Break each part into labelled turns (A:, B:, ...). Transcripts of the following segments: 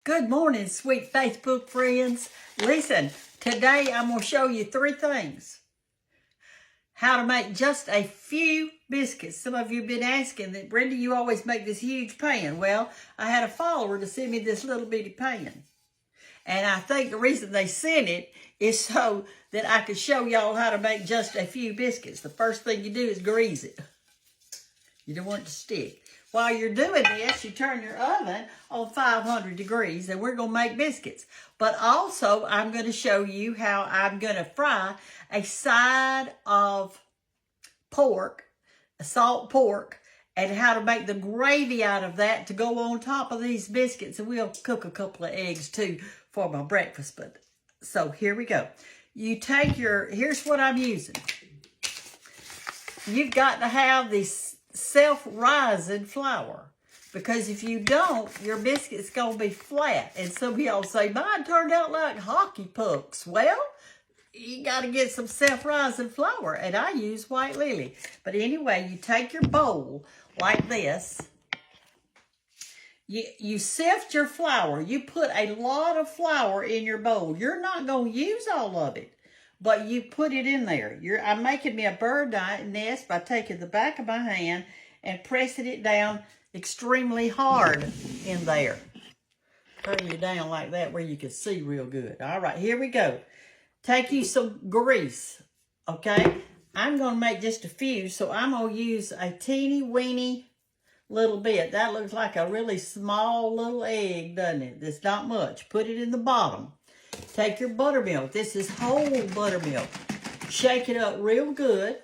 A: Good morning, sweet Facebook friends. Listen, today I'm going to show you 3 things. How to make just a few biscuits. Some of you have been asking that, Brenda, you always make this huge pan. Well, I had a follower to send me this little bitty pan. And I think the reason they sent it is so that I could show y'all how to make just a few biscuits. The first thing you do is grease it. You don't want it to stick. While you're doing this, you turn your oven on 500 degrees and we're going to make biscuits. But also, I'm going to show you how I'm going to fry a side of pork, a salt pork, and how to make the gravy out of that to go on top of these biscuits. And we'll cook a couple of eggs too for my breakfast. But so here we go. You take here's what I'm using. You've got to have this self-rising flour, because if you don't, your biscuit's gonna be flat. And some of y'all say, mine turned out like hockey pucks. Well, you got to get some self-rising flour, and I use White Lily. But anyway, you take your bowl like this. You sift your flour. You put a lot of flour in your bowl. You're not going to use all of it, but you put it in there. I'm making me a bird nest by taking the back of my hand and pressing it down extremely hard in there. Turn you down like that where you can see real good. All right, here we go. Take you some grease, okay? I'm going to make just a few, so I'm going to use a teeny weeny little bit. That looks like a really small little egg, doesn't it? That's not much. Put it in the bottom. Take your buttermilk. This is whole buttermilk. Shake it up real good.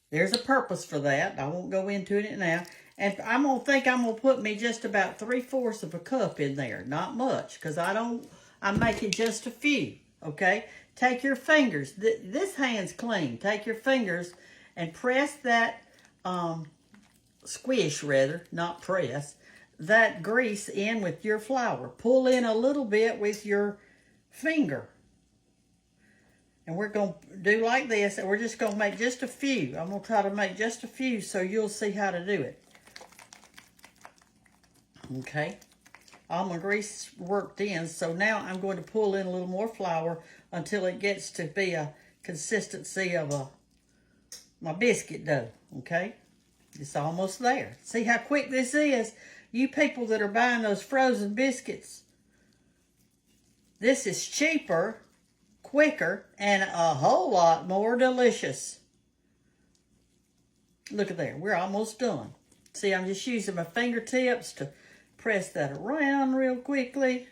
A: There's a purpose for that. I won't go into it now. And I'm going to put me just about 3/4 of a cup in there. Not much, because I'm making just a few, okay? Take your fingers. This hand's clean. Take your fingers and press that, squish rather, not press, that grease in with your flour. Pull in a little bit with your finger. And we're going to do like this, and we're just going to make just a few. I'm going to try to make just a few so you'll see how to do it. Okay. All my grease worked in, so now I'm going to pull in a little more flour until it gets to be a consistency of my biscuit dough. Okay. It's almost there. See how quick this is? You people that are buying those frozen biscuits, this is cheaper, quicker, and a whole lot more delicious. Look at there. We're almost done. See, I'm just using my fingertips to press that around real quickly.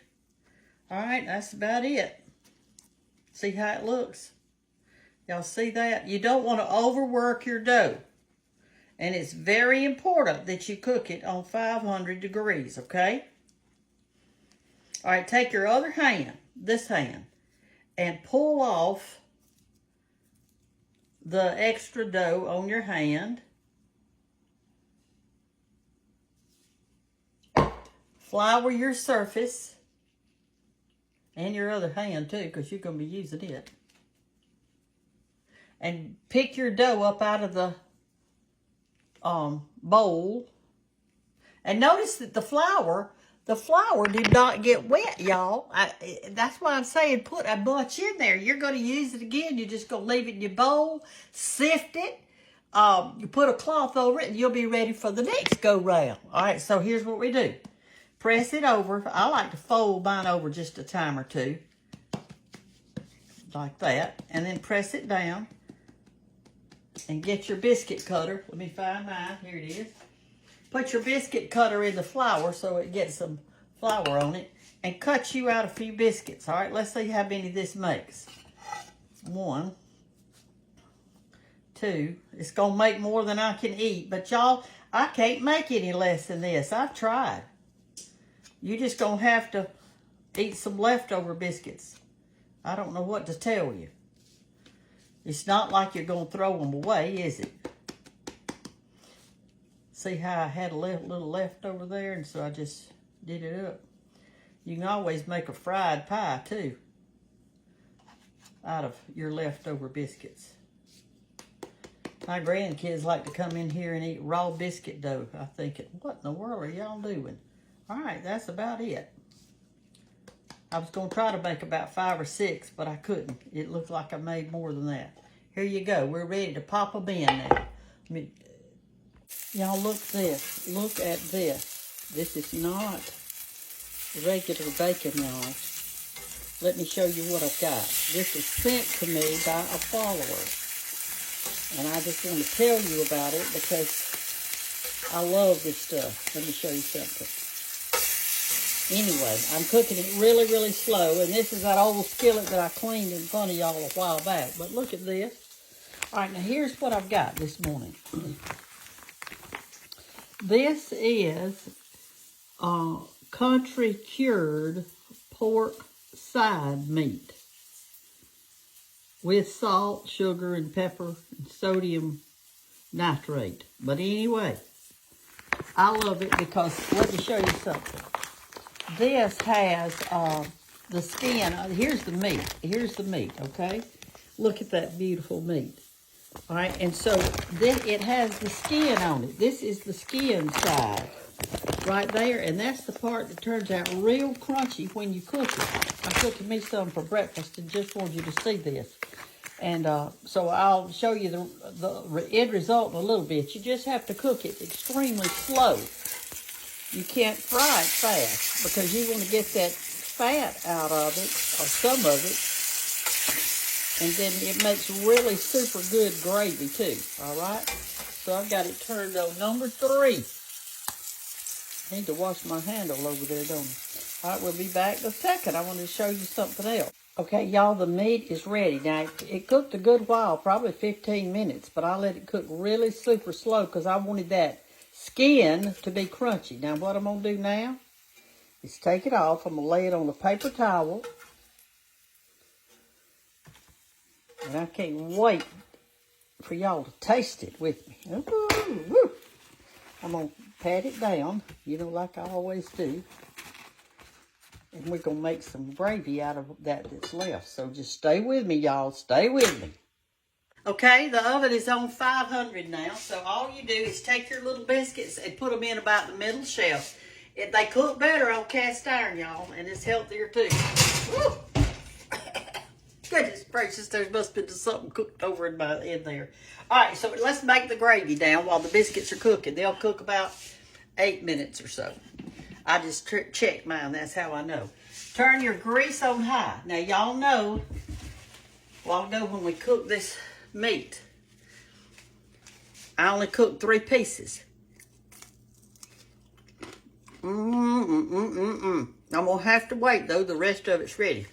A: All right, that's about it. See how it looks? Y'all see that? You don't want to overwork your dough. And it's very important that you cook it on 500 degrees, okay? All right, take your other hand, this hand, and pull off the extra dough on your hand. Flour your surface and your other hand too, because you're going to be using it. And pick your dough up out of the bowl. And notice that the flour did not get wet, y'all. That's why I'm saying put a bunch in there. You're going to use it again. You're just going to leave it in your bowl, sift it. You put a cloth over it, and you'll be ready for the next go round. All right, so here's what we do. Press it over. I like to fold mine over just a time or two. Like that. And then press it down. And get your biscuit cutter. Let me find mine. Here it is. Put your biscuit cutter in the flour so it gets some flour on it. And cut you out a few biscuits. All right, let's see how many this makes. 1, 2. It's going to make more than I can eat. But y'all, I can't make any less than this. I've tried. You're just going to have to eat some leftover biscuits. I don't know what to tell you. It's not like you're going to throw them away, is it? See how I had a little left over there, and so I just did it up. You can always make a fried pie, too, out of your leftover biscuits. My grandkids like to come in here and eat raw biscuit dough. I'm thinking, what in the world are y'all doing? All right, that's about it. I was going to try to bake about 5 or 6, but I couldn't. It looked like I made more than that. Here you go. We're ready to pop them in now. Y'all, look this. Look at this. This is not regular bacon, y'all. Let me show you what I've got. This was sent to me by a follower. And I just want to tell you about it because I love this stuff. Let me show you something. Anyway, I'm cooking it really, really slow. And this is that old skillet that I cleaned in front of y'all a while back. But look at this. All right, now here's what I've got this morning. This is country cured pork side meat with salt, sugar, and pepper, and sodium nitrate. But anyway, I love it because, let me show you something. This has the skin. Here's the meat. Here's the meat, okay? Look at that beautiful meat. All right, and so then it has the skin on it. This is the skin side right there, and that's the part that turns out real crunchy when you cook it. I'm cooking me some for breakfast and just want you to see this. And so I'll show you the end result in a little bit. You just have to cook it extremely slow. You can't fry it fast because you want to get that fat out of it, or some of it. And then it makes really super good gravy too, all right? So I've got it turned on number 3. I need to wash my handle over there, don't I? All right, we'll be back in a second. I wanted to show you something else. Okay, y'all, the meat is ready. Now, it cooked a good while, probably 15 minutes, but I let it cook really super slow because I wanted that skin to be crunchy. Now, what I'm going to do now is take it off. I'm going to lay it on a paper towel. And I can't wait for y'all to taste it with me. Ooh. I'm going to pat it down, you know, like I always do. And we're going to make some gravy out of that's left. So just stay with me, y'all. Stay with me. Okay, the oven is on 500 now. So all you do is take your little biscuits and put them in about the middle shelf. They cook better on cast iron, y'all, and it's healthier too. Woo! Goodness gracious, there must have been something cooked over in there. All right, so let's make the gravy down while the biscuits are cooking. They'll cook about 8 minutes or so. I just check mine. That's how I know. Turn your grease on high. Now, y'all know, a while ago when we cooked this meat, I only cooked 3 pieces. I'm going to have to wait, though. The rest of it's ready.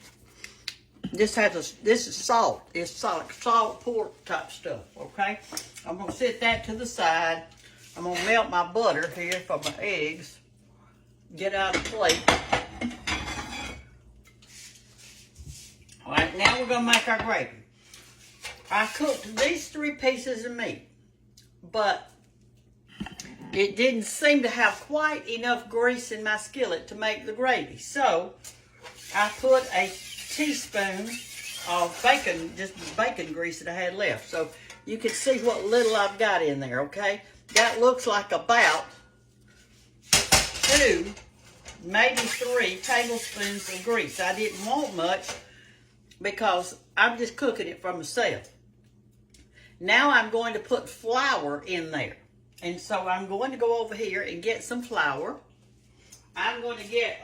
A: This is salt. It's like salt pork type stuff, okay? I'm going to set that to the side. I'm going to melt my butter here for my eggs. Get out of the plate. All right, now we're going to make our gravy. I cooked these 3 pieces of meat, but it didn't seem to have quite enough grease in my skillet to make the gravy. So I put a teaspoon of bacon, just bacon grease that I had left. So you can see what little I've got in there, okay? That looks like about 2, maybe 3 tablespoons of grease. I didn't want much because I'm just cooking it for myself. Now I'm going to put flour in there. And so I'm going to go over here and get some flour. I'm going to get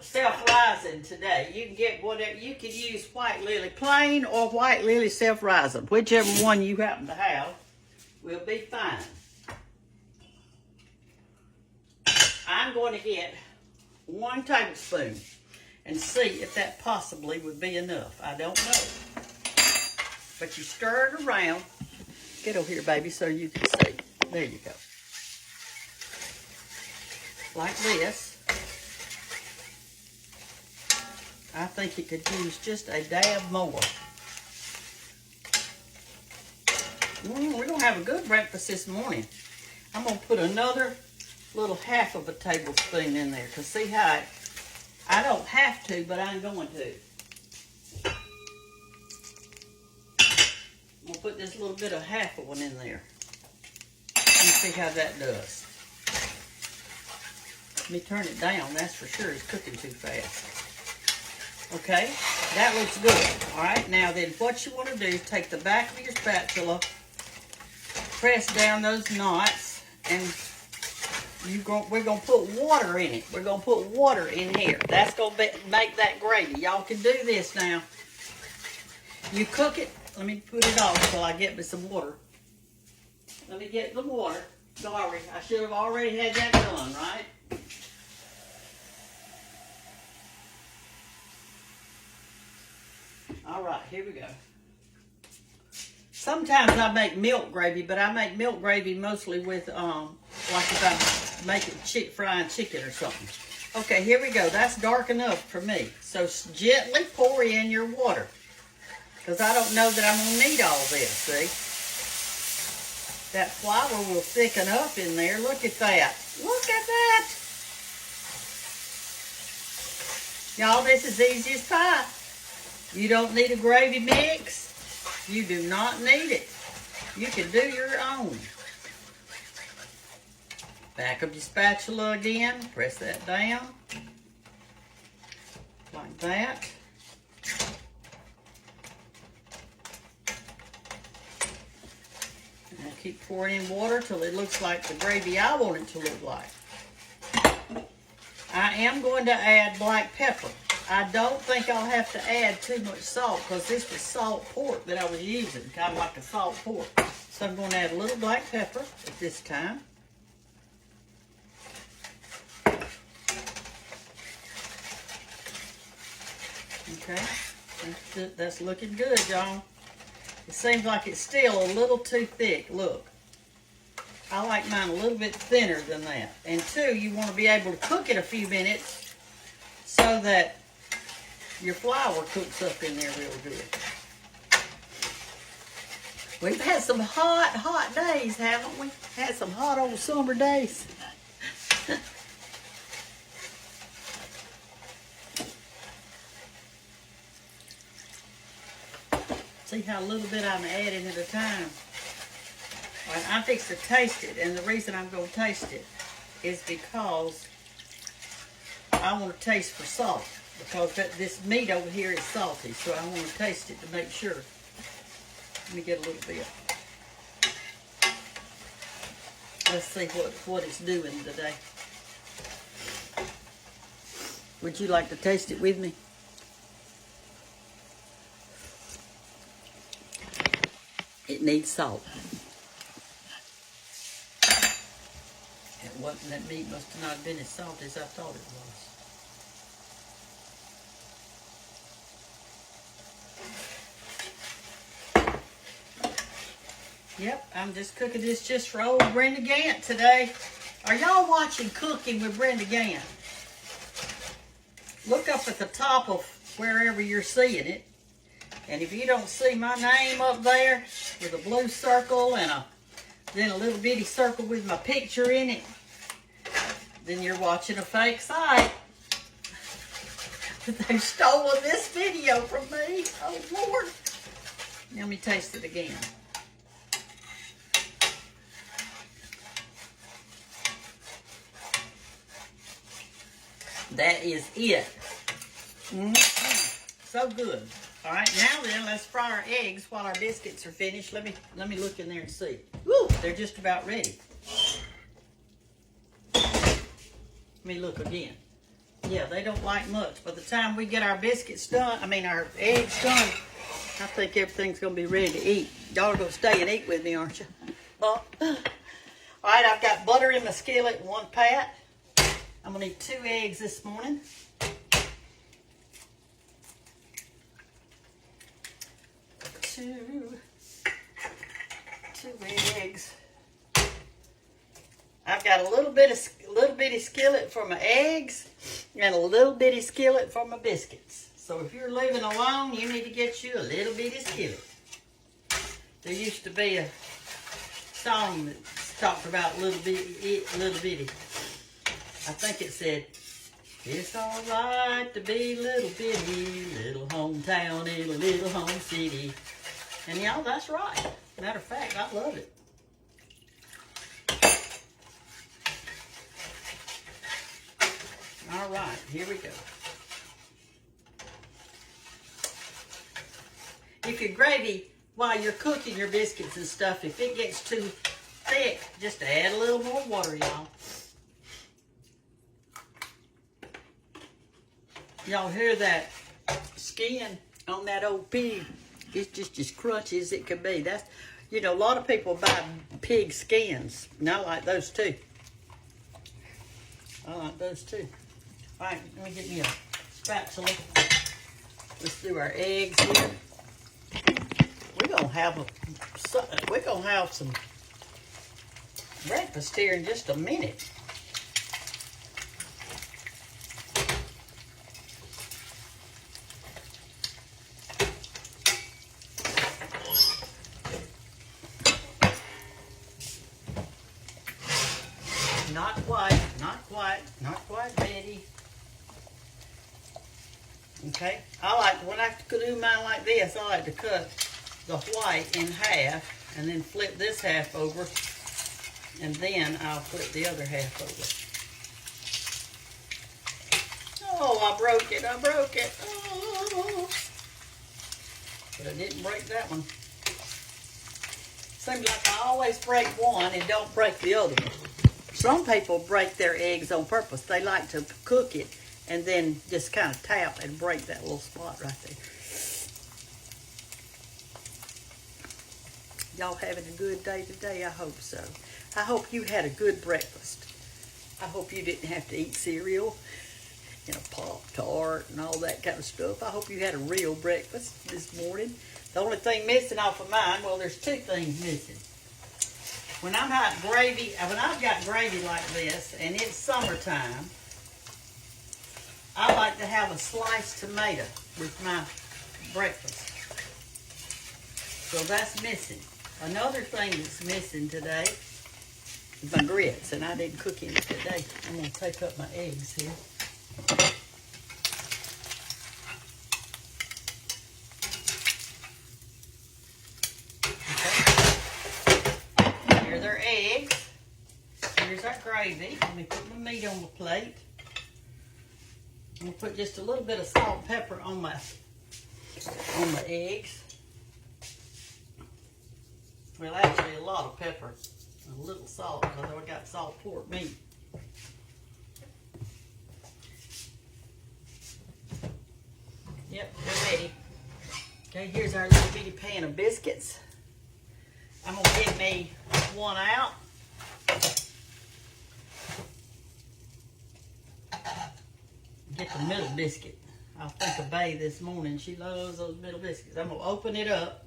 A: self-rising today. You can get whatever. You can use white lily plain or white lily self-rising. Whichever one you happen to have will be fine. I'm going to get 1 tablespoon and see if that possibly would be enough. I don't know. But you stir it around. Get over here, baby, so you can see. There you go. Like this. I think you could use just a dab more. We're going to have a good breakfast this morning. I'm going to put another little half of a tablespoon in there to see how I don't have to, but I'm going to. I'm going to put this little bit of half of one in there and see how that does. Let me turn it down. That's for sure. It's cooking too fast. Okay, that looks good. All right, now then what you want to do is take the back of your spatula, press down those knots, and we're going to put water in it. We're going to put water in here. That's going to make that gravy. Y'all can do this now. You cook it. Let me put it off till I get me some water. Let me get the water. Sorry, I should have already had that done, right? All right, here we go. Sometimes I make milk gravy, but I make milk gravy mostly with, like if I'm making frying chicken or something. Okay, here we go. That's dark enough for me. So gently pour in your water, because I don't know that I'm going to need all this, see? That flour will thicken up in there. Look at that. Look at that. Y'all, this is easy as pie. You don't need a gravy mix. You do not need it. You can do your own. Back of your spatula again. Press that down. Like that. And I'll keep pouring in water till it looks like the gravy I want it to look like. I am going to add black pepper. I don't think I'll have to add too much salt because this was salt pork that I was using, kind of like a salt pork. So I'm going to add a little black pepper at this time. Okay, that's looking good, y'all. It seems like it's still a little too thick. Look, I like mine a little bit thinner than that. And two, you want to be able to cook it a few minutes so that your flour cooks up in there real good. We've had some hot days, haven't we? Had some hot old summer days. See how little bit I'm adding at a time. All right, I'm fixing to taste it, and the reason I'm going to taste it is because I want to taste for salt. Because this meat over here is salty, so I want to taste it to make sure. Let me get a little bit. Let's see what it's doing today. Would you like to taste it with me? It needs salt. That meat must have not been as salty as I thought it was. Yep, I'm just cooking this just for old Brenda Gantt today. Are y'all watching Cooking with Brenda Gantt? Look up at the top of wherever you're seeing it. And if you don't see my name up there with a blue circle and then a little bitty circle with my picture in it, then you're watching a fake site. They've stolen this video from me. Oh, Lord. Let me taste it again. That is it. So good. All right, now then, let's fry our eggs while our biscuits are finished. Let me look in there and see. Woo, they're just about ready. Let me look again. Yeah, they don't like much. By the time we get our biscuits done, our eggs done, I think everything's going to be ready to eat. Y'all are going to stay and eat with me, aren't you? All right, I've got butter in my skillet, 1 pat. I'm going to need 2 eggs this morning. Two eggs. I've got a little bitty skillet for my eggs and a little bitty skillet for my biscuits. So if you're living alone, you need to get you a little bitty skillet. There used to be a song that talked about little bitty. I think it said, "It's all right to be little bitty, little hometown in a little home city." And y'all, that's right. Matter of fact, I love it. All right, here we go. If your gravy, while you're cooking your biscuits and stuff, if it gets too thick, just add a little more water, y'all. Y'all hear that skin on that old pig? It's just as crunchy as it can be. That's, you know, a lot of people buy pig skins, and I like those too. I like those too. All right, let me get me a spatula. Let's do our eggs here. We're gonna have some breakfast here in just a minute. Not quite ready. Okay, I like, when I do mine like this, I like to cut the white in half and then flip this half over, and then I'll flip the other half over. Oh, I broke it. Oh. But I didn't break that one. Seems like I always break one and don't break the other one. Some people break their eggs on purpose. They like to cook it and then just kind of tap and break that little spot right there. Y'all having a good day today? I hope so. I hope you had a good breakfast. I hope you didn't have to eat cereal and a Pop-Tart and all that kind of stuff. I hope you had a real breakfast this morning. The only thing missing off of mine, well, there's two things missing. When I've got gravy like this and it's summertime, I like to have a sliced tomato with my breakfast. So that's missing. Another thing that's missing today is my grits, and I didn't cook any today. I'm going to take up my eggs here. Okay. Here's our eggs. Here's our gravy. Let me put my meat on the plate. I'm going to put just a little bit of salt and pepper on my eggs. Well, actually a lot of pepper, a little salt, because I got salt pork meat. Yep, they're ready. Okay, here's our little bitty pan of biscuits. I'm going to get me one out. Get the middle biscuit. I'll think of Bay this morning. She loves those middle biscuits. I'm going to open it up.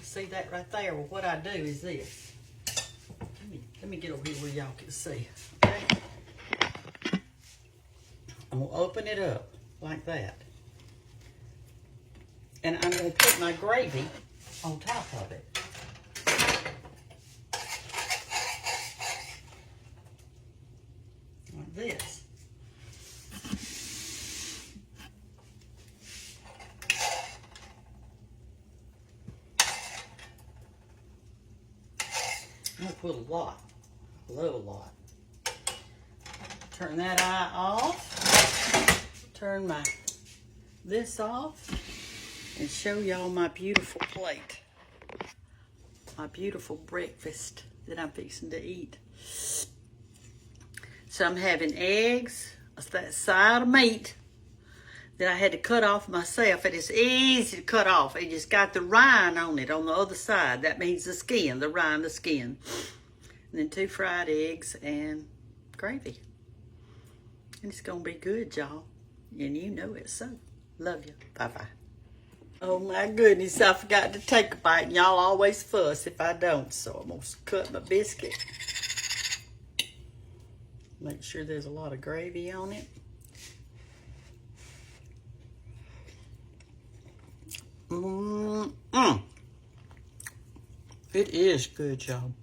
A: See that right there? Well, what I do is this. Let me get over here where y'all can see. Okay? I'm going to open it up like that. And I'm going to put my gravy on top of it. Like this. I'm going to put a lot. I love a lot. Turn that eye off. Turn this off. And show y'all my beautiful plate. My beautiful breakfast that I'm fixing to eat. So I'm having eggs, that side of meat that I had to cut off myself. And it's easy to cut off. It just got the rind on it on the other side. That means the skin, the rind, the skin. And then 2 fried eggs and gravy. And it's going to be good, y'all. And you know it, so. Love you. Bye-bye. Oh, my goodness. I forgot to take a bite. And y'all always fuss if I don't. So I'm going to cut my biscuit. Make sure there's a lot of gravy on it. It is good, y'all.